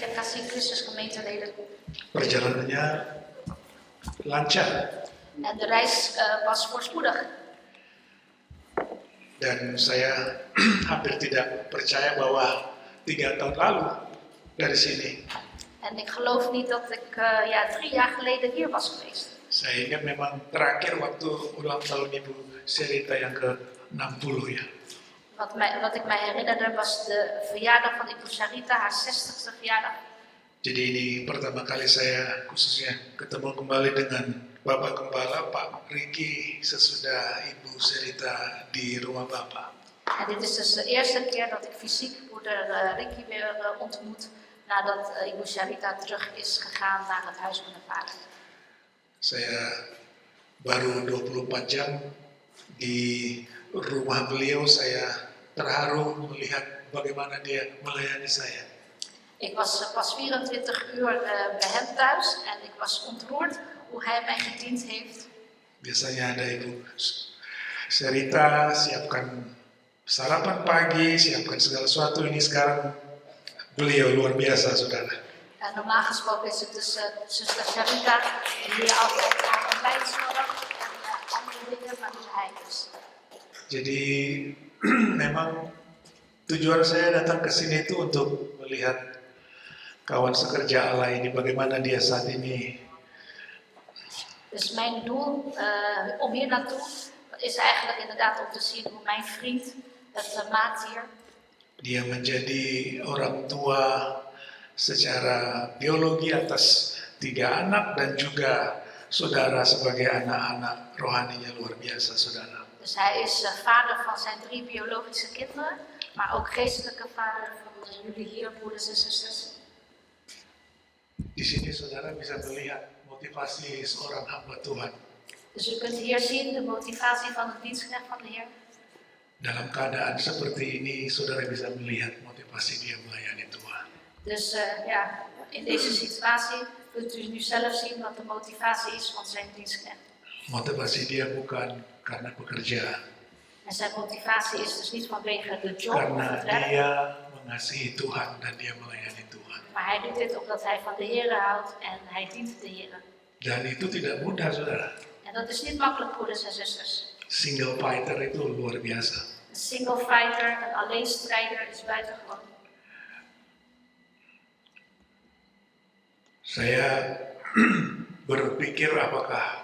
gemeente Kasih Kristus gemeenteleden. Perjalanannya lancar En de reis was voorspoedig. dan saya hampir tidak percaya bahwa 3 tahun lalu dari sini En ik geloof niet dat ik 3 jaar geleden hier was geweest. saya ingat memang terakhir waktu ulang tahun Ibu Serita yang ke-60 ya. Wat ik mij herinnerde was de verjaardag van Ibu Sarita, haar 60ste verjaardag. Jadi ini pertama kali saya khususnya ketemu kembali dengan Bapak Gembala, Pak Ricky, sesudah Ibu Serita di rumah Bapak. En dit is dus de eerste keer dat ik fysiek broeder Ricky weer ontmoet nadat Ibu Sarita terug is gegaan naar het huis van de vader. Saya baru 24 jam di rumah beliau, saya terharu melihat bagaimana dia melayani saya. Ik was pas 24 uur bij hem thuis en ik was ontroerd hoe hij mij gediend heeft. Biasanya ada Ibu Serita, siapkan sarapan pagi, siapkan segala sesuatu. Ini sekarang beliau luar biasa, saudara. En normaal gesproken is het dus zuster Sarita die hier altijd aan ontbijt zorgt en andere dingen, maar nu hij dus. Jadi memang tujuan saya datang ke sini itu untuk melihat kawan sekerja Allah ini, bagaimana dia saat ini. Dus mijn doel om hier naartoe is eigenlijk inderdaad om te zien hoe mijn vriend het maakt hier. Dia menjadi orang tua secara biologi atas 3 anak dan juga saudara sebagai anak-anak rohaninya luar biasa, saudara. Dus hij is vader van zijn 3 biologische kinderen, maar ook geestelijke vader van jullie hier, broeders en zusters. Di sini saudara bisa melihat motivasi seorang hamba Tuhan. Dus u kunt hier zien de motivatie van het dienstknecht van de Heer. Dalam keadaan seperti ini, saudara bisa melihat motivasi dia melayani Tuhan. Dus in deze situatie kunt u nu zelf zien wat de motivatie is van zijn dienstknecht. Motivasi dia bukan karena pekerjaan, En zijn motivatie is dus niet vanwege de job of karena het werk, dia mengasihi Tuhan dan dia melayani Tuhan. maar hij doet dit omdat hij van de Heer houdt en hij dient de Heer. Dan itu tidak mudah, saudara. En dat is niet makkelijk, broeders en zusters. Single fighter itu luar biasa. Een single fighter, een alleenstrijder is buitengewoon. Saya berpikir apakah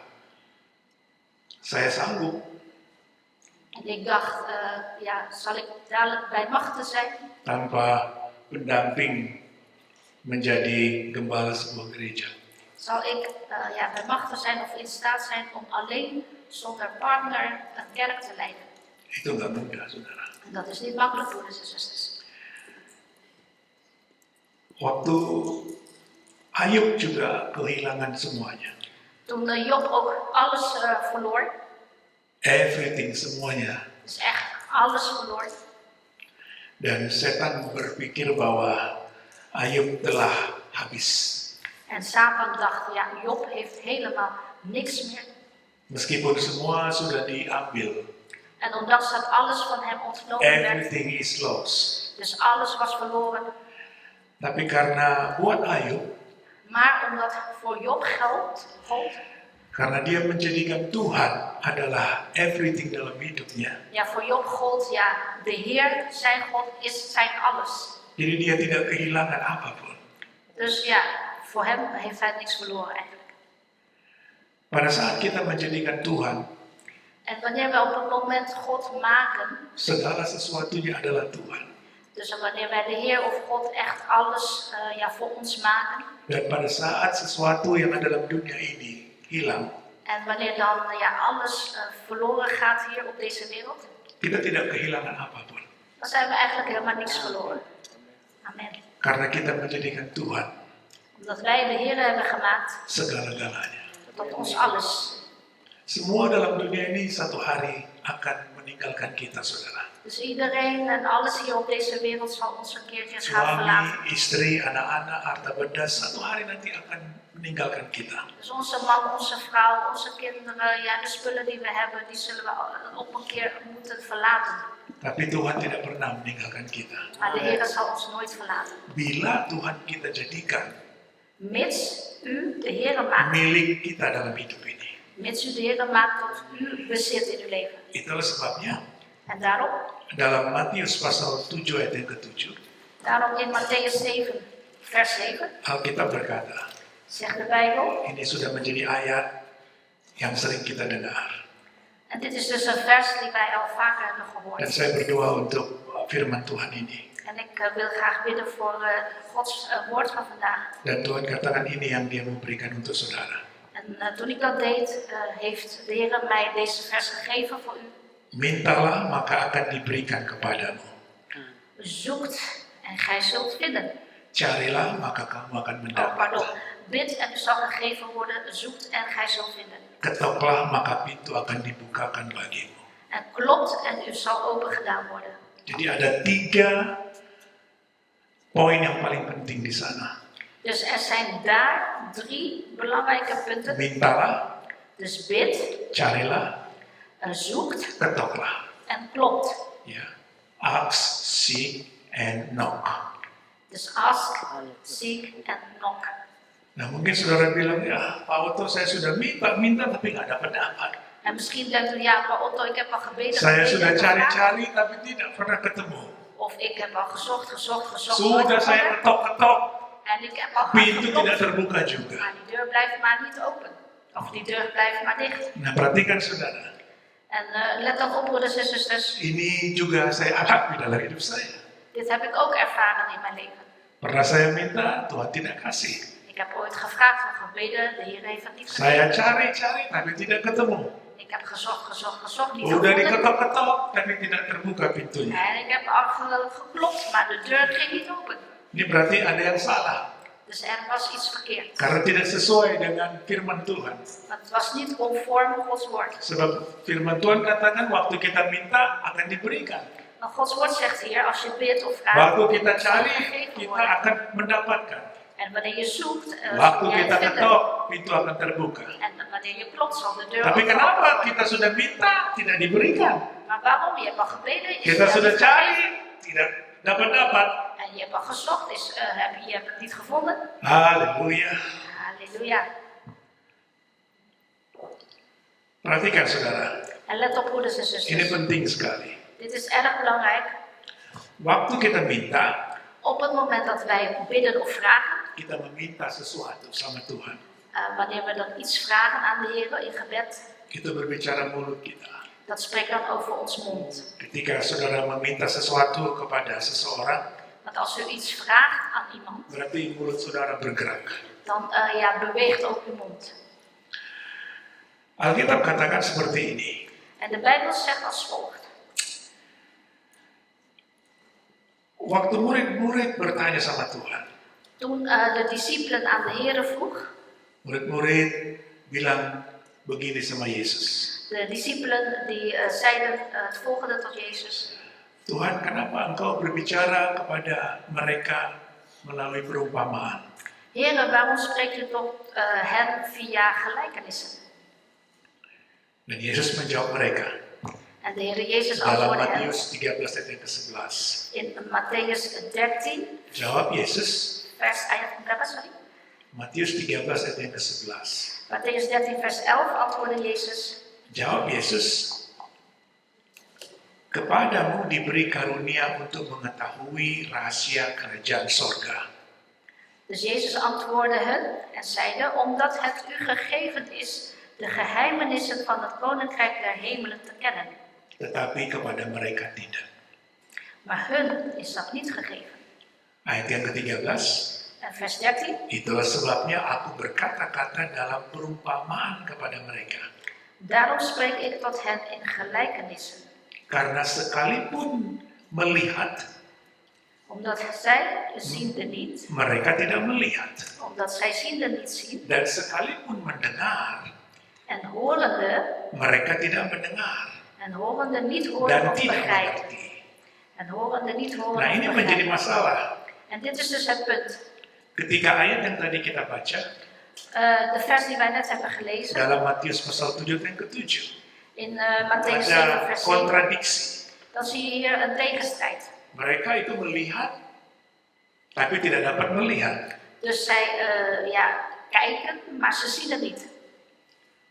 saya sanggup En ik dacht, zal ik dadelijk bij machten zijn tanpa pendamping menjadi gembala sebuah gereja. zal ik bij machten zijn of in staat zijn om alleen zonder partner een kerk te leiden. Itu nggak mudah, saudara. En dat is niet makkelijk, broeders en zusters. Waktu Ayub juga kehilangan semuanya. Toen Job ook alles verloor, Everything, semuanya. dus echt alles verloor. Dan setan berpikir bahwa Ayub telah habis. En Satan dacht, Job heeft helemaal niks meer. Meskipun semua sudah diambil, En omdat dat alles van hem ontnomen werd, everything is lost. dus alles was verloren. Tapi karena buat Ayub, Maar omdat voor Job gold, karena dia menjadikan Tuhan adalah everything dalam hidupnya. voor Job gold, de Heer, zijn God, is zijn alles. Jadi dia tidak kehilangan apapun. Dus voor hem heeft hij niks verloren eigenlijk. Pada saat kita menjadikan Tuhan, En wanneer we op een moment God maken, segala sesuatunya adalah Tuhan. dus wanneer wij de Heer of God echt alles voor ons maken, Dan pada saat sesuatu yang ada dalam dunia ini hilang, en wanneer dan alles verloren gaat hier op deze wereld, kita tidak kehilangan apapun. dan zijn we eigenlijk helemaal niks verloren. Amen. Karena kita menjadikan Tuhan Omdat wij de Heer hebben gemaakt segala-galanya. tot ons alles. Semua dalam dunia ini satu hari akan meninggalkan kita, saudara. Dus iedereen en alles hier op deze wereld zal ons een keertje gaan verlaten. Suami, istri, anak-anak, harta benda satu hari nanti akan meninggalkan kita. Dus onze man, onze vrouw, onze kinderen, de spullen die we hebben, die zullen we op een keer moeten verlaten. Tapi Tuhan tidak pernah meninggalkan kita. maar de Heer zal ons nooit verlaten. Bila Tuhan kita jadikan Mits u de Heer maakt, milik kita dalam hidup ini. mits u de Heer maakt tot uw bezit in uw leven. Itulah sebabnya En daarom, dalam Matius pasal 7 ayat yang ke-7, daarom in Matthäus 7, vers 7, Alkitab berkata, zegt de Bijbel, ini sudah menjadi ayat yang sering kita dengar. en dit is dus een vers die wij al vaker hebben gehoord. Dan saya berdoa untuk firman Tuhan ini. En ik wil graag bidden voor Gods woord van vandaag. Dan Tuhan katakan ini yang dia mau berikan untuk saudara. En toen ik dat deed, heeft de Heer mij deze vers gegeven voor u. Mintalah maka akan diberikan kepadamu. Zoekt en gij zult vinden. Carilah maka kamu akan mendapat. Bid en u zal gegeven worden. Zoekt en gij zult vinden. Ketoklah maka pintu akan dibukakan bagimu. En klopt en u zal open gedaan worden. Jadi ada 3 poin yang paling penting di sana. Dus er zijn daar 3 belangrijke punten. Mintalah, Dus bid, carilah, zoekt ketoklah. en klopt. Ya, ask, seek, and knock. Dus ask, seek en knock. Nah mungkin saudara bilang, ya Pak Otto saya sudah minta tapi nggak dapat. En misschien denkt u, ja, Pak Otto, ik heb al gebeden. Saya sudah en cari-cari tapi tidak pernah ketemu. Of ik heb al gezocht. Sudah nooit saya gevonden. ketok-ketok, En ik heb al pintu tidak geklopt. terbuka juga. Maar die deur blijft maar niet open. Of die deur blijft maar dicht. Nah perhatikan saudara, En let dan op, broeders en zusters. ini juga saya alami dalam hidup saya. Dit heb ik ook ervaren in mijn leven. Pernah saya minta, Tuhan tidak kasih. Ik heb ooit gevraagd van gebeden, de Heer heeft het niet Saya gegeven. cari-cari tapi tidak ketemu. Ik heb gezocht, niet Udah gevonden. diketok-ketok tapi tidak terbuka pintunya. En ik heb al geklopt, maar de deur ging niet open. Ini berarti ada yang salah. Dus er was iets verkeerd. Karena tidak sesuai dengan firman Tuhan. Want het was niet conform Gods woord. Sebab firman Tuhan katakan waktu kita minta akan diberikan. Maar Gods woord zegt hier, als je bidt of vraagt, Waktu kita zal je cari, gegeven kita worden. akan mendapatkan. En wanneer je zoekt, Waktu zul jij kita het vinden. ketok, pintu akan terbuka. En wanneer je klopt, zal de deur Tapi open kenapa worden. kita sudah minta, tidak diberikan? Maar waarom? Je hebt al gebeden, is Kita het sudah niet cari, gegeven. tidak dapat-dapat. En je hebt al gezocht, je hebt het niet gevonden. Haleluya. Halleluja. Perhatikan saudara, En let op, broeders en ini zusters. penting sekali. Dit is erg belangrijk. Waktu kita minta, Op het moment dat wij bidden of vragen, kita meminta sesuatu sama Tuhan. wanneer we dan iets vragen aan de Heer in gebed, Kita berbicara mulut kita. dat spreekt dan over ons mond. Ketika saudara meminta sesuatu kepada seseorang, Want als u iets vraagt aan iemand, berarti mulut saudara bergerak. dan beweegt ook uw mond. Alkitab katakan seperti ini. En de Bijbel zegt als volgt. Waktu murid-murid bertanya sama Tuhan, Toen de discipelen aan de Heer vroeg, murid-murid bilang begini sama Yesus. de discipelen die zeiden het volgende tot Jezus. Tuhan, kenapa engkau berbicara kepada mereka melalui perumpamaan? Heer, waarom spreekt u tot hen via gelijkenissen? Dan Yesus menjawab mereka En de Heer Jezus dalam antwoordde hen Matius 13 ayat yang ke-11. in Matthäus 13, Jawab Yesus, ayat berapa, sorry? Matius 13 ayat yang ke-11. Matthäus 13 vers 11 antwoordde Jezus. Jawab Yesus, kepadamu diberi karunia untuk mengetahui rahasia kerajaan sorga. Dus Jezus antwoordde hen en zeide, omdat het u gegeven is de geheimenissen van het koninkrijk der hemelen te kennen. Tetapi kepada mereka tidak. Maar hun is dat niet gegeven. Ayat yang ke-13, En vers 13, itulah sebabnya aku berkata-kata dalam perumpamaan kepada mereka. daarom spreek ik tot hen in gelijkenissen. Karena sekalipun melihat, Omdat zij ziende niet, mereka tidak melihat. omdat zij ziende niet zien, Dan sekalipun mendengar, en horende, mereka tidak mendengar. en horende niet horen Dan of tidak begrijpen. mengerti. En horende niet horen Nah of ini menjadi begrijpen. masalah. En dit is dus het punt. Ketika ayat yang tadi kita baca, De vers die wij net hebben gelezen, dalam Matius pasal 7 ayat yang ke-7, in Matthäus 7 ada vers 7, kontradiksi. dan zie je hier een tegenstrijd. Mereka itu melihat, tapi tidak dapat melihat. Dus zij kijken, maar ze zien het niet.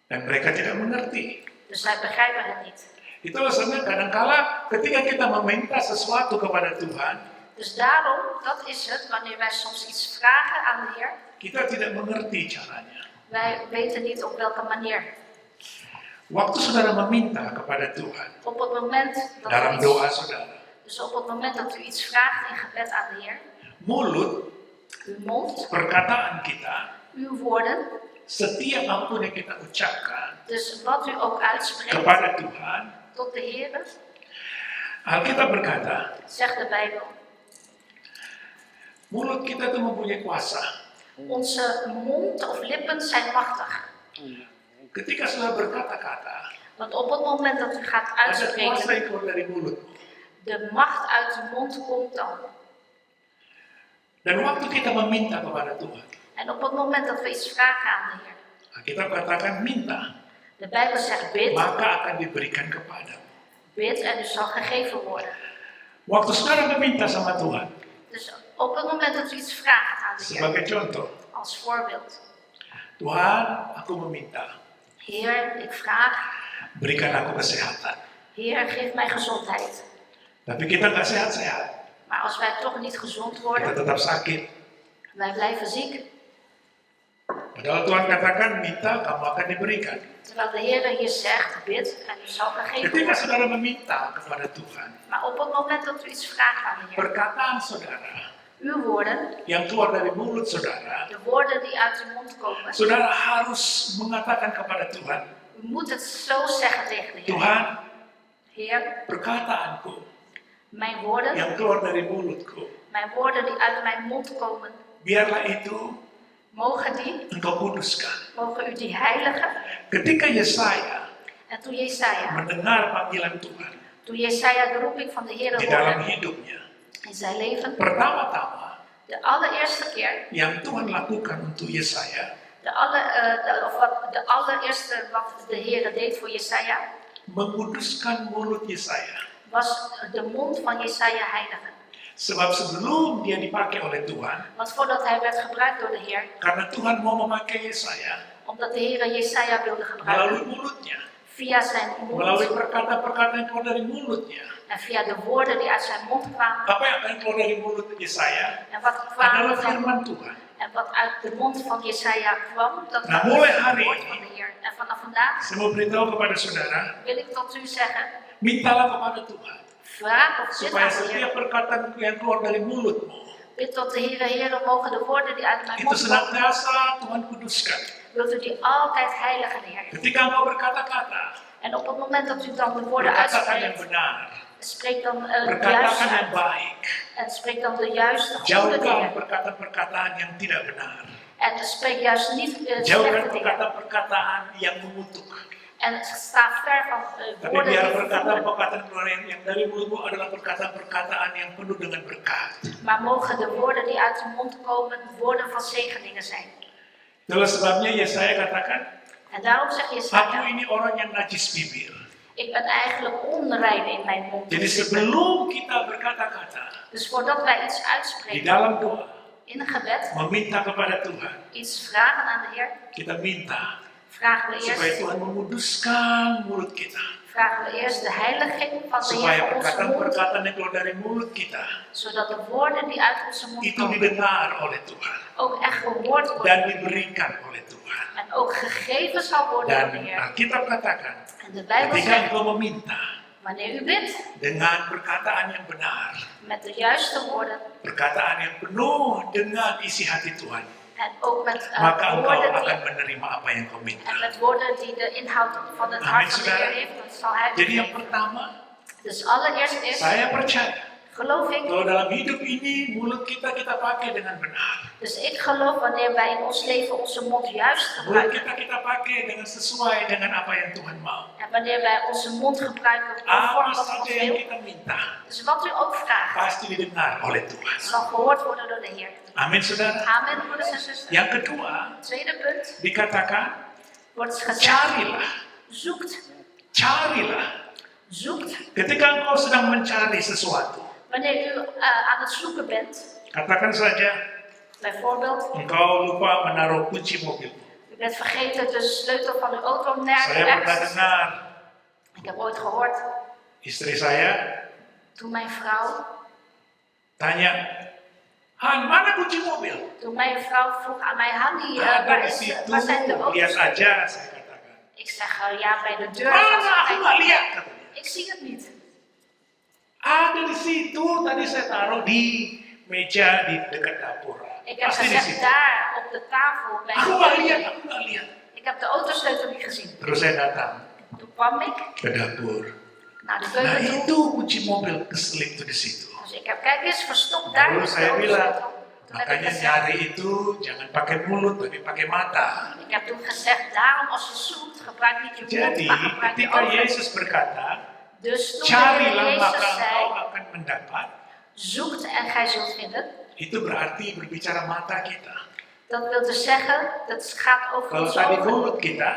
Dan mereka tidak mengerti. Dus zij begrijpen het niet. Itu alasannya kadangkala ketika kita meminta sesuatu kepada Tuhan, Dus daarom, dat is het, wanneer wij soms iets vragen aan de Heer, kita tidak mengerti caranya. wij weten niet op welke manier. Waktu saudara meminta kepada Tuhan, Op het moment dat dalam u doa iets, saudara, dus op het moment dat u iets vraagt in gebed aan de Heer, mulut, uw mond, perkataan kita, uw woorden, setiap apapun yang kita ucapkan dus wat u ook uitspreekt kepada Tuhan, tot de Heer, Alkitab berkata, zegt de Bijbel, mulut kita itu mempunyai kuasa. onze mond of lippen zijn machtig. Ketika saudara berkata-kata, Want op het moment dat u gaat ada kuasa uitspreken, yang keluar dari mulutmu. de macht uit de mond komt dan. Dan waktu kita meminta kepada Tuhan, En op het moment dat we iets vragen aan de Heer, Alkitab katakan minta, de Bijbel zegt bid, maka akan diberikan kepadamu. bid en u zal gegeven worden. Waktu saudara meminta sama Tuhan, Dus op het moment dat u iets vraagt aan de Heer, sebagai contoh, als voorbeeld, Tuhan, aku meminta, Heer, ik vraag, berikan aku kesehatan. Heer, geef mij gezondheid. Tapi kita nggak sehat-sehat, Maar als wij toch niet gezond kita worden, tetap sakit. wij blijven ziek, Padahal Tuhan katakan minta, kamu akan diberikan. terwijl de Heer hier zegt, bid en u zal gegeven Ketika worden. saudara meminta kepada Tuhan, Maar op het moment dat u iets vraagt aan de Heer, perkataan saudara uw woorden, yang keluar dari mulut saudara, de woorden die uit uw mond komen, saudara harus mengatakan kepada Tuhan, u moet het zo zeggen tegen de Heer. Tuhan, Heer, perkataanku mijn woorden, yang keluar dari mulutku, mijn woorden die uit mijn mond komen, biarlah itu mogen die, engkau kuduskan. mogen u die heiligen. Ketika Yesaya En toen Jesaja, mendengar panggilan Tuhan toen Jesaja de roeping van de Heer di dalam hoorde hidupnya, in zijn leven, pertama-tama de allereerste keer, yang Tuhan lakukan untuk Yesaya, de allereerste wat de Heer deed voor Jesaja, menguduskan mulut Yesaya. was de mond van Jesaja heiligen. Sebab sebelum dia dipakai oleh Tuhan, Want voordat hij werd gebruikt door de Heer, karena Tuhan mau memakai Yesaya omdat de Heer Jesaja wilde melalui gebruiken, mulutnya, via zijn melalui mond perkataan-perkataan yang keluar dari mulutnya. en via de woorden die uit zijn mond kwamen, Apa yang akan keluar dari mulut Yesaya en wat adalah kwamen van firman Tuhan. en wat uit de mond van Jesaja kwam, dat Nah, was mulai het hari woord ini, van de Heer. En vanaf vandaag Saya mau beritahu kepada saudara, wil ik tot u zeggen, mintalah kepada Tuhan vraag of bid supaya aan de Heer. setiap perkataan yang keluar dari mulutmu Bid tot de Heer, Heer, mogen de woorden die uit mijn itu mond komen, senantiasa Tuhan kuduskan. wilt u die altijd heiligen, Heer. Ketika engkau berkata-kata, En op het moment dat u dan de woorden perkataan yang uitspreekt, benar, spreek dan de perkataan juiste yang uit. baik, En spreek dan de juiste, goede jauhkan dingen. perkataan-perkataan yang tidak benar. En spreek juist niet Jauhkan slechte dingen. perkataan-perkataan yang mengutuk. En sta ver van Tapi woorden biar die vervoeren. perkataan-perkataan keluar yang dari mulutmu adalah perkataan-perkataan yang penuh dengan berkat. Maar mogen de woorden die uit uw mond komen, woorden van zegeningen zijn. Itulah sebabnya Yesaya katakan, En daarom zegt aku Jesaja, ini orang yang najis bibir. ik ben eigenlijk onrein in mijn mond. Jadi sebelum kita berkata-kata Dus voordat wij iets di uitspreken dalam doa, in een gebed, meminta kepada Tuhan, iets vragen aan de Heer, kita minta vragen we supaya eerst, Tuhan memuduskan mulut kita. vragen we eerst de heiliging van de Supaya Heer van onze mond, perkataan-perkataan yang keluar dari mulut kita zodat de woorden die uit onze mond itu komen didengar oleh Tuhan ook echt gehoord worden dan diberikan oleh Tuhan. en ook gegeven zal worden door de Dan Heer. Alkitab katakan, En de Bijbel ketika zegt, engkau meminta wanneer u bidt dengan perkataan yang benar, met de juiste woorden perkataan yang penuh dengan isi hati Tuhan, en ook met maka engkau woorden akan die menerima apa yang kau minta. en met woorden die de inhoud van het Amin, hart van de saudara. Heer heeft, dat zal Hij Jadi yang geven. pertama, Dus allereerst is, saya percaya geloof ik, kalau dalam hidup ini mulut kita pakai dengan benar. dus ik geloof wanneer wij in ons leven onze mond juist Mulut gebruiken kita pakai dengan sesuai dengan apa yang Tuhan mau. en wanneer wij onze mond gebruiken Apa conform wat God saja yang wil, kita minta dus wat u ook vraagt, pasti didengar oleh Tuhan. zal gehoord worden door de Heer. Amin, saudara. Amen, broeders en zusters. Yang kedua, Tweede punt dikatakan wordt gezegd, carilah, zoekt, carilah. Zoekt. Ketika engkau sedang mencari sesuatu, Wanneer u aan het zoeken bent, katakan saja bijvoorbeeld, engkau lupa menaruh kunci mobil. u bent vergeten de sleutel van uw auto Saya pernah nergens. dengar Ik heb ooit gehoord, istri saya toen mijn vrouw tanya, Han, mana kunci mobil? vroeg aan mij, Hanni, Ada waar di zijn de situ, lihat auto's? aja, saya katakan. Ik zeg, ja, bij de deur. Mana, aku nggak lihat, katanya. Ik zie het niet. Ada di situ, tadi saya taruh di meja di dekat dapur. Ik heb Pasti di gezegd, situ. daar op de tafel bij Aku de nggak deur. lihat, aku nggak lihat. Ik heb de autosleutel niet gezien. Terus saya datang Toen kwam ik ke dapur. naar de Nah keuken toe. itu kunci mobil keselip tuh di situ. Dus ik heb, kijk eens, verstopt daar Lalu is de saya bilang, autosleutel. Toen heb ik makanya gezegd, nyari itu jangan pakai mulut, tapi pakai mata. ik heb toen gezegd, daarom als je zoekt, gebruik niet je mond, Jadi maar gebruik je ketika ogen. Yesus berkata, Dus toen de carilah Heer maka Jezus engkau zei, akan mendapat, zoekt en gij zult vinden. itu berarti berbicara mata kita. Dat wil dus zeggen, dat gaat over Kalau onze tadi ogen. mulut kita,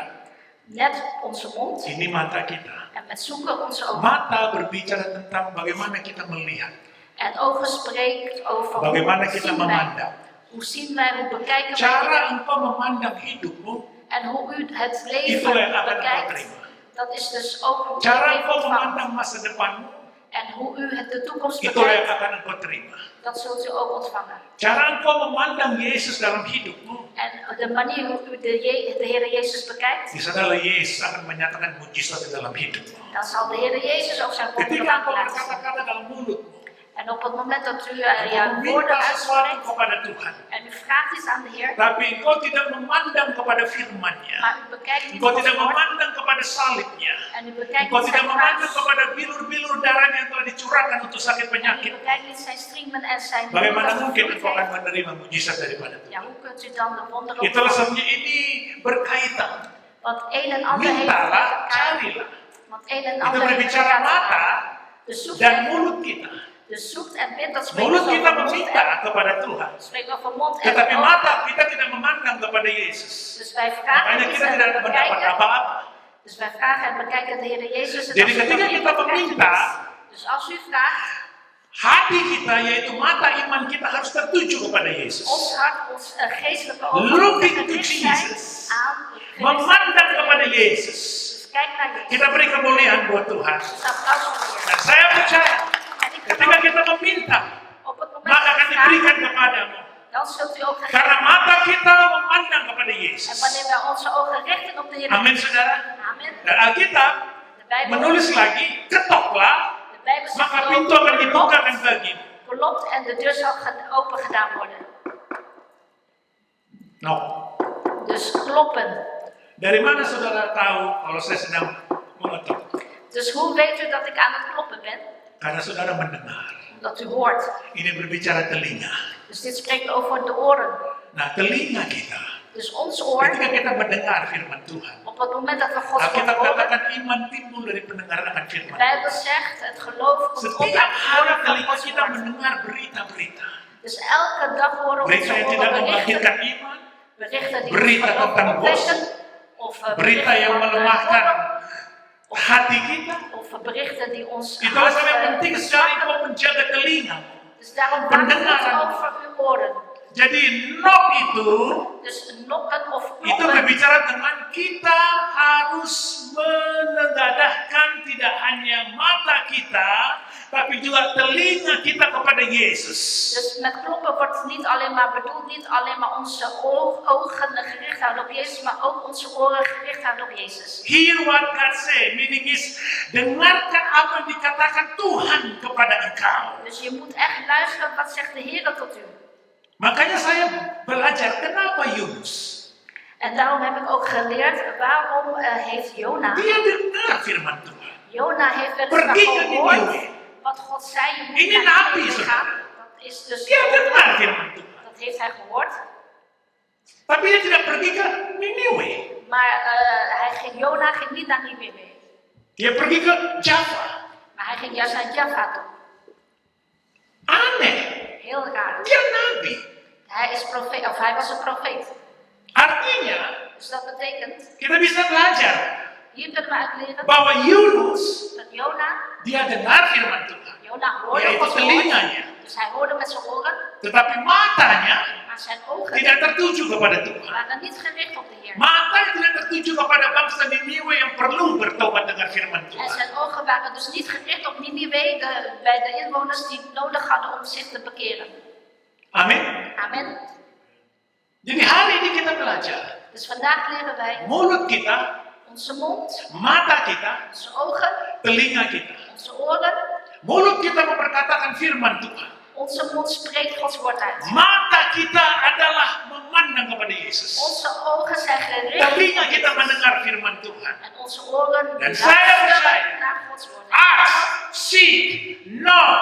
Net onze mond ini mata kita. en met zoeken onze ogen. Mata berbicara tentang bagaimana kita melihat, En ogen spreekt over bagaimana hoe kita zien wij. memandang. Hoe zien wij, hoe bekijken wij Cara dingen. engkau memandang hidupmu, En hoe u het leven itulah yang akan engkau bekijkt. terima. Dat is dus ook hoe u het Cara leven engkau ontvangt. memandang masa depanmu, En hoe u de toekomst itulah yang bekijkt, akan engkau terima. dat zult u ook ontvangen. Cara engkau memandang Yesus dalam hidupmu, En de manier hoe u de Heer Jezus bekijkt, di sanalah Yesus akan menyatakan mujizat di dalam hidupmu. dan zal de Heer Jezus ook zijn Ketika wonderen engkau laten zien. berkata-kata dalam mulutmu, En op het moment dat u engkau ja, woorden meminta sesuatu uitspreekt kepada Tuhan, en u vraagt iets aan de Heer, tapi engkau tidak memandang kepada firman-Nya, maar u bekijkt niet engkau Gods tidak woord memandang kepada salibnya, en u bekijkt engkau niet tidak zijn memandang kruis, kepada bilur-bilur darahnya yang telah dicurahkan untuk sakit en u penyakit. bekijkt niet zijn striemen en zijn Bagaimana bloed dat mungkin gevloeid engkau akan heeft. menerima mujizat daripada Tuhan? Ja, hoe kunt u dan de wonderen Itulah ontvangen? sebabnya ini berkaitan. Want een en ander heeft met Mintalah, elkaar. carilah. Want een en Itu ander heeft met berbicara elkaar. mata Dus zoekt dan en mulut kita. dus zoekt en bidt, dat spreekt Mulut dus kita over mond meminta en kepada Tuhan, spreekt over mond en tetapi ogen. mata kita tidak memandang kepada Yesus. Dus wij vragen Makanya iets kita en tidak we mendapat bekijken. apa-apa. Dus wij vragen en bekijken de Heer Jezus. En Jadi als u ketika dat kita niet bekijkt, meminta, dus als u vraagt, hati kita yaitu mata iman kita harus tertuju kepada Yesus. ons hart, ons geestelijke ogen Looking moeten to gericht zijn Jesus. aan Memandang kepada Yesus. Dus kijk naar Jezus. Kita beri kemuliaan buat Tuhan. Dus applaus voor de Heer. Dan saya percaya, En ik ketika geloof, kita meminta, op het moment maka dat akan u diberikan vraagt, kepadamu. dan zult u ook Karena gegeven. mata kita memandang kepada En Yesus. wanneer wij onze ogen richten op de Heer Amin, Jezus. saudara. Amen. Dan Alkitab De Bijbel, menulis lagi, ketoklah, de Bijbel zegt maka ook, pintu akan dibukakan bagimu. klopt en de deur zal open gedaan worden. No. Dus kloppen. Dari mana saudara tahu kalau saya sedang mengetok? Dus hoe weet u dat ik aan het kloppen ben? Karena saudara mendengar. Omdat u hoort. Ini berbicara telinga. Dus dit spreekt over de oren. Nah, telinga kita. Dus ons oor, Ketika kita mendengar firman Tuhan. op het moment dat we Gods woord Alkitab horen, katakan iman timbul dari pendengaran akan de firman Bijbel Tuhan. zegt, het geloof komt op Setiap uit het hari horen van telinga Gods kita woord. mendengar berita-berita. Dus elke dag horen Berita onze yang oren tidak berichten, membangkitkan iman. berichten die Berita ons geloof tentang opwekken, bos. of Berita berichten yang van melemahkan hoop, hati kita. of berichten die ons Itulah sebab hart, penting sekali verzwakken. kau menjaga telinga. Dus daarom waak Pendengaran. goed over uw oren. Jadi nok itu Dus nokken of itu kloppen, berbicara dengan kita harus menegadahkan tidak hanya mata kita, tapi juga telinga kita kepada Yesus. dus met kloppen wordt niet alleen maar bedoeld, niet alleen maar onze ogen gericht houden op Jezus, maar ook onze oren gericht houden op Jezus. Hear what God say, meaning is dengarkan apa yang dikatakan Tuhan kepada engkau. Dus je moet echt luisteren wat zegt de Heer tot u. Makanya saya belajar kenapa Yunus. En daarom heb ik ook geleerd waarom heeft Jona. Dia dengar firman Tuhan. Jona heeft wel Pergi eens ke gehoord Niniwe. wat God zei. Je moet Ini naar nabi, Ninive saudara. gaan. Dat is dus. Dia dengar firman Tuhan. Dat heeft hij gehoord. Tapi dia tidak pergi ke Niniwe. Maar Jona ging niet naar Ninive. Dia pergi ke Java. Maar hij ging juist naar Jaffa toe. Aneh. Heel raar. Dia nabi. Hij is profeet, of hij was een profeet. Artinya Dus dat betekent, kita bisa belajar Hier kunnen we uit leren bahwa Yunus dat Jona dia dengar firman Tuhan, hoorde yaitu Gods woord. telinganya, Dus hij hoorde met zijn oren, tetapi matanya maar zijn ogen tidak tertuju kepada Tuhan. waren niet gericht op de Heer. Mata yang tidak tertuju kepada bangsa Niniwe yang perlu bertobat dengan firman En Tuhan. zijn ogen waren dus niet gericht op Ninive, bij de inwoners die het nodig hadden om zich te bekeren. Amin. Amen. Jadi hari ini kita belajar Dus vandaag leren wij mulut kita, onze mond, mata kita, onze ogen, telinga kita. onze oren. Mulut kita memperkatakan firman Tuhan. Onze mond spreekt Gods woord uit. Mata kita adalah memandang kepada Yesus. Onze ogen zijn gericht Telinga kita mendengar firman Tuhan. en onze oren Dan saya percaya. luisteren naar Gods woord. Ask, seek, knock,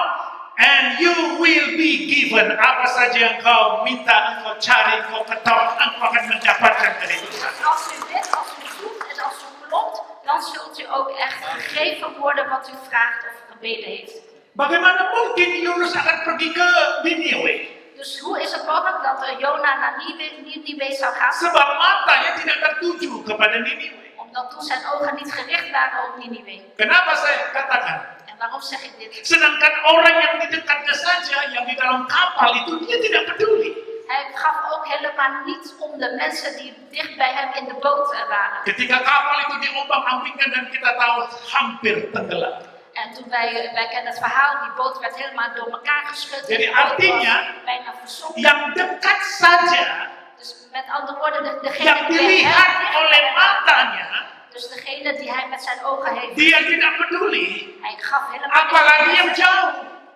and you will be given. Apa saja yang kau minta, engkau cari, engkau ketok, engkau akan mendapatkan dari Tuhan. Als u bidt, als u zoekt en als u klopt, dan zult u ook echt gegeven worden wat u vraagt of gebeden heeft. Bagaimana mungkin Yunus akan pergi ke Niniwe? Dus hoe is het mogelijk dat Jona naar Ninive zou gaan? Sebab matanya tidak tertuju kepada Niniwe. Omdat toen zijn ogen niet gericht waren op Ninive. Kenapa saya katakan? En waarom zeg ik dit? Sedangkan orang yang di dekatnya saja, yang di dalam kapal itu dia tidak peduli. Hij gaf ook helemaal niet om de mensen die dicht bij hem in de boot waren. Ketika kapal itu diombang-ambingkan dan kita tahu hampir tenggelam. En toen wij kennen het verhaal, die boot werd helemaal door elkaar geschud. Jadi Die boot was artinya, bijna verzonken. Yang dekat saja, Dus met andere woorden, degene yang die dilihat oleh hij matanya, dus degene die hij met zijn ogen heeft, dia tidak peduli. hij gaf helemaal Apalagi yang niet. jauh.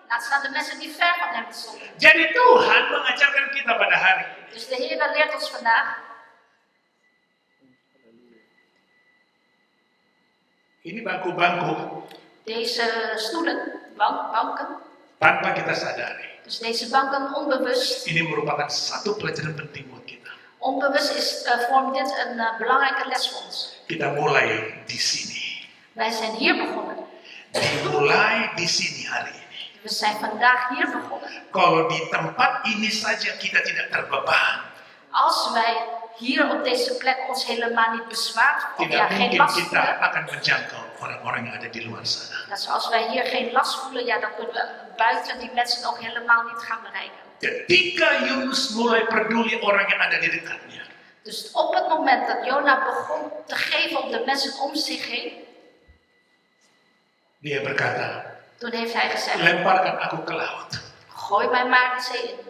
Laat staan de mensen die ver van hem stonden. Jadi Tuhan mengajarkan kita pada hari ini. Dus de Heer leert ons vandaag, Ini bangku-bangku deze stoelen, banken, tanpa kita sadari. dus deze banken onbewust. Ini merupakan satu pelajaran penting buat kita. Onbewust vormt dit een belangrijke les voor ons. Kita mulai di sini. Wij zijn hier begonnen. Dimulai di sini hari ini. We zijn vandaag hier begonnen. Kalau di tempat ini saja kita tidak terbeban, Als wij hier op deze plek ons helemaal niet bezwaard voelen, tidak geen mungkin last kita voelen. akan menjangkau orang-orang yang ada di luar sana. Dus als wij hier geen last voelen, ja, dan kunnen we buiten die mensen ook helemaal niet gaan bereiken. Ketika Yunus mulai peduli orang yang ada di dekatnya, Dus op het moment dat Jona begon te geven op de mensen om zich heen, dia berkata, toen heeft hij gezegd, lemparkan aku ke laut. gooi mij maar de zee in.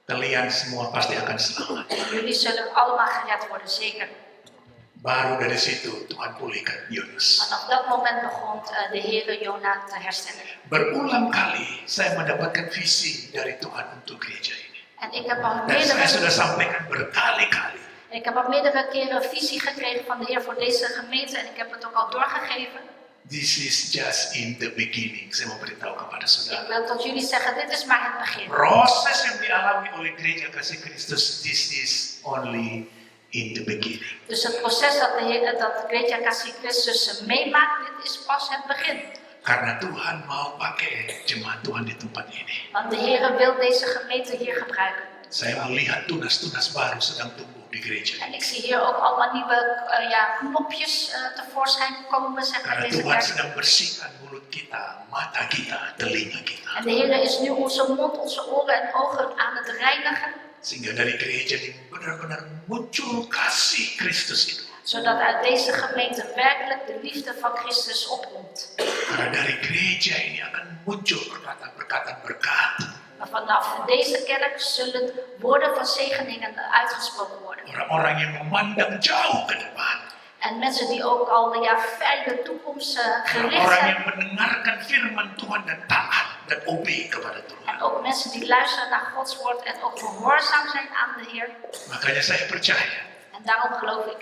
Kalian semua pasti akan selamat. Jullie zullen allemaal gered worden, zeker. Baru dari situ Tuhan pulihkan Yunus. Vanaf dat moment begon de Heer Jona te herstellen. Berulang kali saya mendapatkan visi dari Tuhan untuk gereja ini. En ik heb al Dan saya sudah meerdere, sampaikan berkali-kali. keren visie gekregen van de Heer voor deze gemeente en ik heb het ook al doorgegeven. This is just in the beginning. Saya mau beritahu kepada Ik saudara. wil tot jullie zeggen, dit is maar het begin. Proses yang dialami oleh gereja kasih Kristus, this is only in the beginning. Dus het proces dat de Grecia Kasih Christus meemaakt, dit is pas het begin. Karena Tuhan mau pakai jemaat Tuhan di tempat ini. Want de Heer wil deze gemeente hier gebruiken. Saya melihat tunas-tunas baru sedang tumbuh di gereja En ini. ik zie hier ook allemaal nieuwe knopjes tevoorschijn komen, zeg maar, Karena deze Tuhan kerk. sedang bersihkan mulut kita, mata kita, telinga kita. En de Heer is nu onze mond, onze oren en ogen aan het reinigen. Sehingga dari gereja ini benar-benar muncul kasih Kristus itu. Zodat uit deze gemeente werkelijk de liefde van Christus opkomt. Karena dari gereja ini akan muncul perkataan-perkataan berkat. Maar vanaf deze kerk zullen woorden van zegeningen uitgesproken worden. Orang-orang yang memandang jauh ke depan. En mensen die ook al ver de toekomst gericht Orang zijn. yang mendengarkan firman Tuhan dan taat dan obey kepada Tuhan. En ook mensen die luisteren naar Gods woord en ook gehoorzaam zijn aan de Heer. Makanya saya percaya, En daarom geloof ik,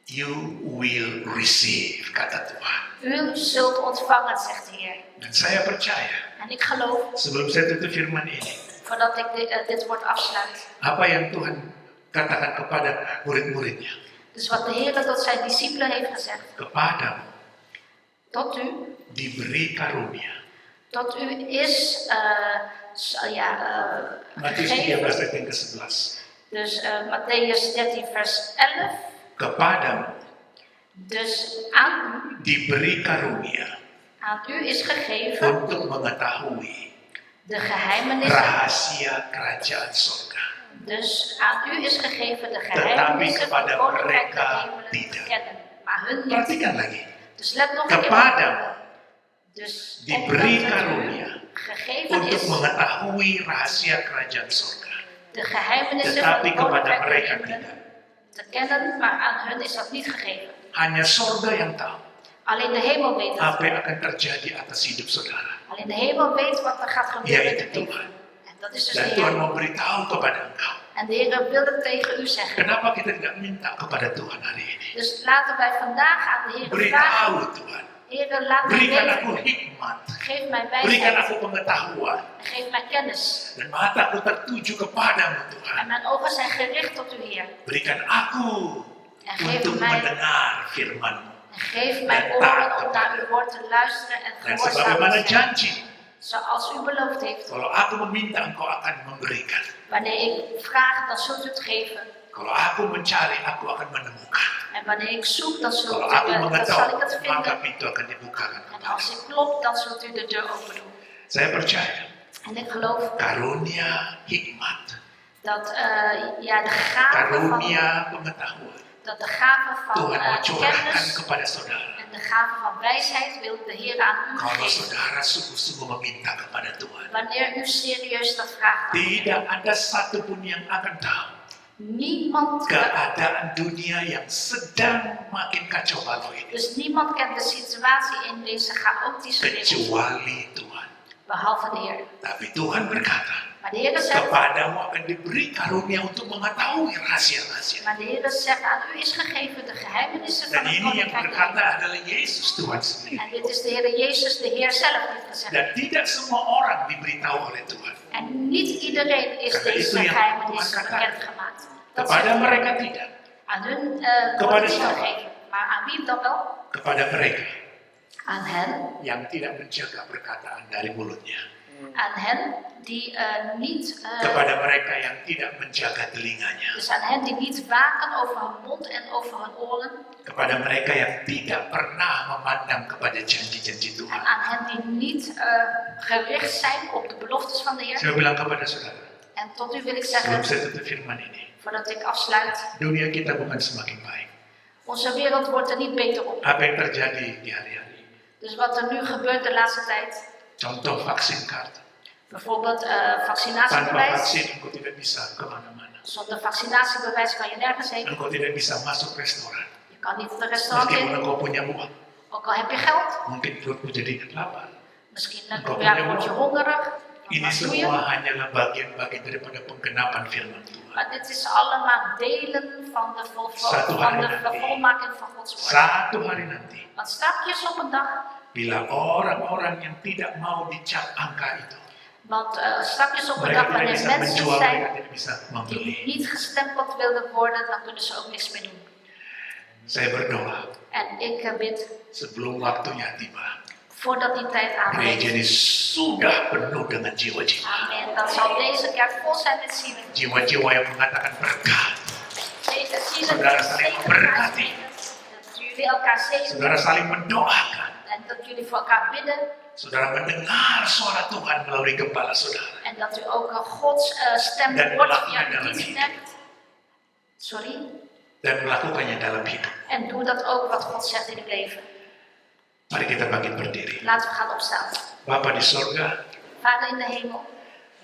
you will receive, kata Tuhan. u zult ontvangen, zegt de Heer. Dan saya percaya, En ik geloof, sebelum saya tutup firman ini, voordat ik dit woord afsluit. apa yang Tuhan katakan kepada murid-muridnya? Dus wat de Heer tot zijn discipelen heeft gezegd. Kepadamu Tot u, diberi karunia. tot u is Matius gegeven. 13 ayat yang ke-11. Dus Matthäus 13 vers 11. Kepadamu Dus aan diberi karunia u is gegeven untuk mengetahui de geheimenissen. rahasia kerajaan surga. Dus aan u is gegeven de Tetapi geheimenissen van kepada het koninkrijk der mereka hemelen te tidak. kennen. Maar hun niet. Perhatikan lagi. Dus let nog een keer op. Kepadamu Dus diberi omdat het karunia u gegeven untuk is mengetahui rahasia kerajaan surga. de geheimenissen van Tetapi het kepada koninkrijk der mereka hemelen tidak. te kennen, maar aan hun is dat niet gegeven. Hanya surga yang tahu Alleen de hemel weet het. apa yang akan terjadi atas hidup saudara. Alleen de hemel weet wat er gaat gebeuren Ja, in itu het leven. Tuhan. En dat is dus Dan de Tuhan Heer. memberitahu kepada engkau. En de Heer wil het tegen u zeggen. Kenapa kita tidak minta kepada Tuhan hari ini? Dus laten wij vandaag aan de Heer vragen. Beritahu Tuhan. Heer, laat mij Berikan aku weten. hikmat. Geef mij Berikan wijsheid. aku pengetahuan. Geef mij kennis. Dan mataku tertuju kepadamu Tuhan. En mijn ogen zijn gericht tot u, Heer. Berikan aku En geef untuk mij, mendengar firman-Mu. en geef mij oren om naar uw woord te luisteren en Dan gehoorzaam sebagaimana te zijn. janji, Zoals u beloofd heeft. kalau aku meminta engkau akan memberikan. Wanneer ik vraag, dan zult u het geven. Kalau aku mencari, aku akan menemukan. En wanneer ik zoek, dan zult Kalau u, aku dan zal mengetahui, ik het maka vinden. pintu akan dibukakan En kepadamu. als ik klop, dan zult u de deur open doen. Saya percaya, En ik geloof karunia hikmat, dat ja, de gave van, karunia pengetahuan, dat de gave van Tuhan mau curahkan kennis kepada saudara. en de gave van wijsheid wil de Heer aan u Kalau geven. saudara sungguh-sungguh meminta kepada Tuhan, Wanneer u serieus dat vraagt aan de Heer. tidak ada satupun yang akan tahu Niemand, keadaan dunia yang sedang makin kacau balau ini, dus niemand kent de situatie in deze chaotische wereld, kecuali Tuhan. behalve de Heer. Tapi Tuhan berkata, Maar de Heer zegt, kepadamu akan diberi karunia untuk mengetahui rahasia-rahasia. maar de Heer zegt aan u is gegeven de geheimenissen van Dan het ini yang koninkrijk. berkata adalah Yesus Tuhan sendiri. En dit is de Heer Jezus, de Heer zelf, die het gezegd. Dan tidak semua orang diberitahu oleh Tuhan. En niet iedereen is Karena deze itu yang geheimenissen Tuhan katakan. bekendgemaakt. Dat Kepada zegt hij. mereka tidak. Aan hun Kepada wordt niet siapa? gegeven. Maar aan wie dan wel? Kepada mereka Aan hen. yang tidak menjaga perkataan dari mulutnya. Aan hen die niet... Kepada mereka yang tidak menjaga telinganya. dus aan hen die niet waken over hun mond en over hun oren. Kepada mereka yang tidak pernah memandang kepada janji-janji En Tuhan. aan hen die niet gericht zijn op de beloftes van de Heer. Saya bilang kepada saudara, En tot u wil ik sebelum zeggen, saya tutup firman ini, voordat ik afsluit. dunia kita bukan semakin baik. Onze wereld wordt er niet beter op. Apa yang terjadi di hari-hari? Dus wat er nu gebeurt de laatste tijd. Contoh vaksin kaart. Bijvoorbeeld Tanpa vaccinatiebewijs. vaksin engkau tidak bisa kemana-mana. Zonder vaccinatiebewijs kan je nergens heen. Engkau tidak bisa masuk restoran. Je kan niet het restaurant Meskipun in. engkau punya uang, Ook al heb je geld. mungkin perutmu jadi lapar. Misschien Engkau ja, punya word je uang. hongerig. Ini Wat doe je? semua hanyalah bagian-bagian daripada penggenapan firman Tuhan. Maar dit is allemaal delen van de, Satu van hari de nanti. vervolmaking van Gods woord. Satu hari nanti, Want stapjes op een dag. bila orang-orang yang tidak mau dicap angka itu, Want stapjes op een mereka dag tidak wanneer bisa mensen menjual, zijn mereka tidak bisa die membeli. niet gestempeld willen worden, dan kunnen ze ook niks meer doen. Saya berdoa En ik bid, sebelum waktunya tiba, voordat die tijd gereja aanbreekt. ini sudah penuh dengan jiwa-jiwa. Amen. Dan zal deze kerk vol zijn met zielen. Jiwa-jiwa yang mengatakan berkat. Deze zielen Saudara die saling zegen memberkati. uitspreken. Dat jullie elkaar zegenen. Saudara saling mendoakan. En dat jullie voor elkaar bidden. Saudara mendengar suara Tuhan melalui gembala saudara. En dat u ook Gods stem Dan hoort melakukan via dalam die hidup. sterkt. Sorry. Dan melakukannya dalam hidup. En doe dat ook wat God zegt in uw leven. Mari kita bangkit berdiri. Laten we gaan opstaan. Bapa di sorga, Vader in de hemel.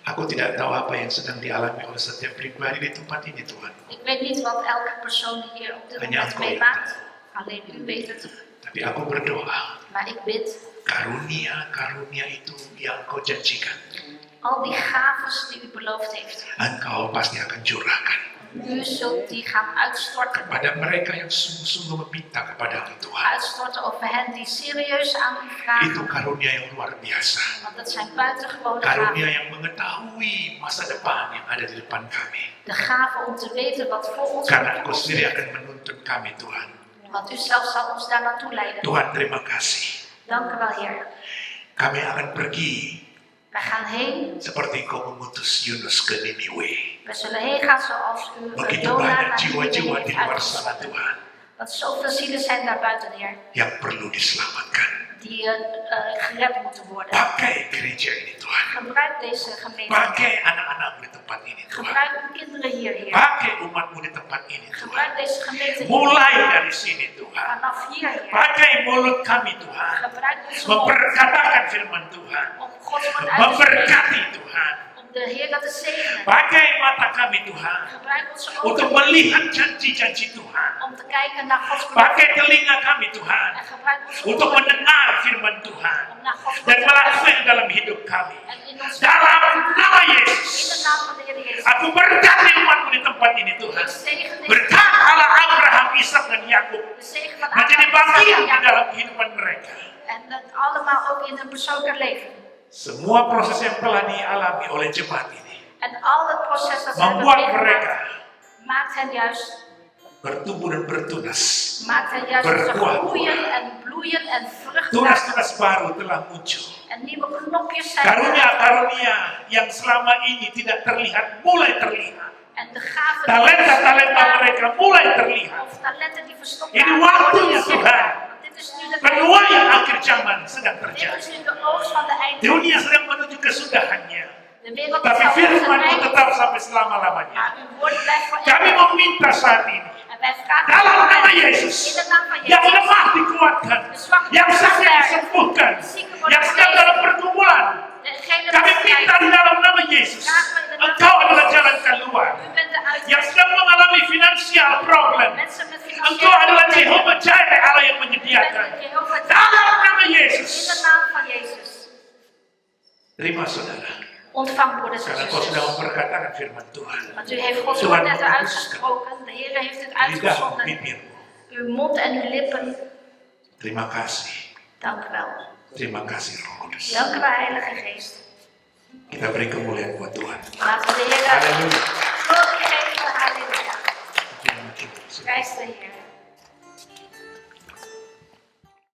aku tidak tahu apa yang sedang dialami oleh setiap pribadi di tempat ini Tuhan. Ik weet niet wat elke persoon hier op dit Hanya moment Engkau yang meemaakt. tahu. Alleen u weet het. Tapi aku berdoa, Maar ik bid. karunia-karunia itu yang Kau janjikan, Al die gaves die u beloofd heeft. Engkau pasti akan curahkan U zult die gaan uitstorten. kepada mereka yang sungguh-sungguh meminta kepadamu Tuhan. Uitstorten over hen die serieus aan u Itu vragen. karunia yang luar biasa. Want dat zijn buitengewone Karunia gaven. yang mengetahui masa depan yang ada di depan kami. De gave om te weten wat voor ons Karena Engkau toekomst sendiri ligt. akan menuntun kami Tuhan. Want u zelf zal ons daar naartoe leiden. Tuhan terima kasih. Dank u wel, Heer. Kami akan pergi Wij gaan heen. seperti Engkau mengutus Yunus ke Niniwe. We zullen heen gaan zoals u Begitu Jona banyak naar jiwa-jiwa Nineve di heeft luar sana uitgezonden. Tuhan. Want zoveel zielen zijn daar buiten, Heer, yang perlu diselamatkan. die gered moeten worden. Pakai gereja ini Tuhan. Gebruik deze gemeente. Pakai anak-anakmu di tempat ini Tuhan. Gebruik uw kinderen hier, Heer. Pakai umatmu di tempat ini Tuhan. Gebruik deze gemeente hier. Mulai dari sini Tuhan. Vanaf hier, Heer. Pakai mulut kami Tuhan. Gebruik onze mond Memperkatakan firman Tuhan. om Gods woord uit te spreken. Memberkati Tuhan. Om de Heer dat te zegenen. Pakai mata kami Tuhan. Gebruik onze Untuk ogen melihat janji-janji Tuhan. om te kijken naar Gods Pakai beloften. telinga kami Tuhan. En gebruik onze Untuk oren mendengar firman Tuhan. om naar Gods Dan woord te melakukan luisteren. dalam hidup kami. En in ons Dalam nama in de Yesus. naam van de Heer Jezus. Aku berkati umatmu di tempat ini Tuhan. Ik zegen deze Berkat Allah Abraham, Ishak dan Yakub de zegen van menjadi Abraham, bagian Isaac, di Jacob. dalam kehidupan mereka. En dat allemaal ook in hun persoonlijk leven. Semua proses yang telah dialami oleh jemaat ini En al het proces dat ze hebben membuat mereka meegemaakt, maakt hen juist bertumbuh dan bertunas. dat ze Berbuah. groeien en bloeien en vrucht dragen. Tunas-tunas baru telah muncul. En nieuwe knopjes zijn Karunia-karunia yang selama ini tidak terlihat mulai terlihat. en de gaven Talenta-talenta mereka mulai terlihat. of talenten die verstopt Ini waren, waktunya, worden zichtbaar. Tuhan. Want dit is nu de Penuaian akhir zaman sedang dit terjadi. is nu de oogst van de einde. Dunia sedang menuju kesudahannya. De wereld is Tapi al firman zijn itu einde. tetap sampai selama-lamanya. Maar uw woord blijft voor Kami eeuwig. meminta saat ini, En wij vragen dalam u, nama in Yesus, de naam van yang Jezus, lemah dikuatkan, yang sakit disembuhkan, yang sedang dalam pergumulan, degene kami die minta di dalam nama Yesus, Engkau adalah jalan keluar. u bent de Yang uitweg. sedang mengalami financial problem, Mensen met Engkau adalah financiële Jehovah Jireh, Allah yang u bent menyediakan. de Jehovah Dalam Jireh. nama In de Yesus, naam van Jezus. terima saudara, Ontvang broeders en karena Kau sudah zusters. memperkatakan firman Tuhan. Want u heeft Gods Tuhan woord net mengutuskan uitgesproken. De Heer heeft het di dalam uitgezonden. bibirmu. Uw mond en uw lippen. Terima kasih, Dank u wel. terima kasih Roh Kudus. Dank u wel, Heilige Geest. Kita beri kemuliaan buat Tuhan. Laten we de Heer Halleluja. glorie geven. Halleluja. Terima kasih. Prijs de Heer.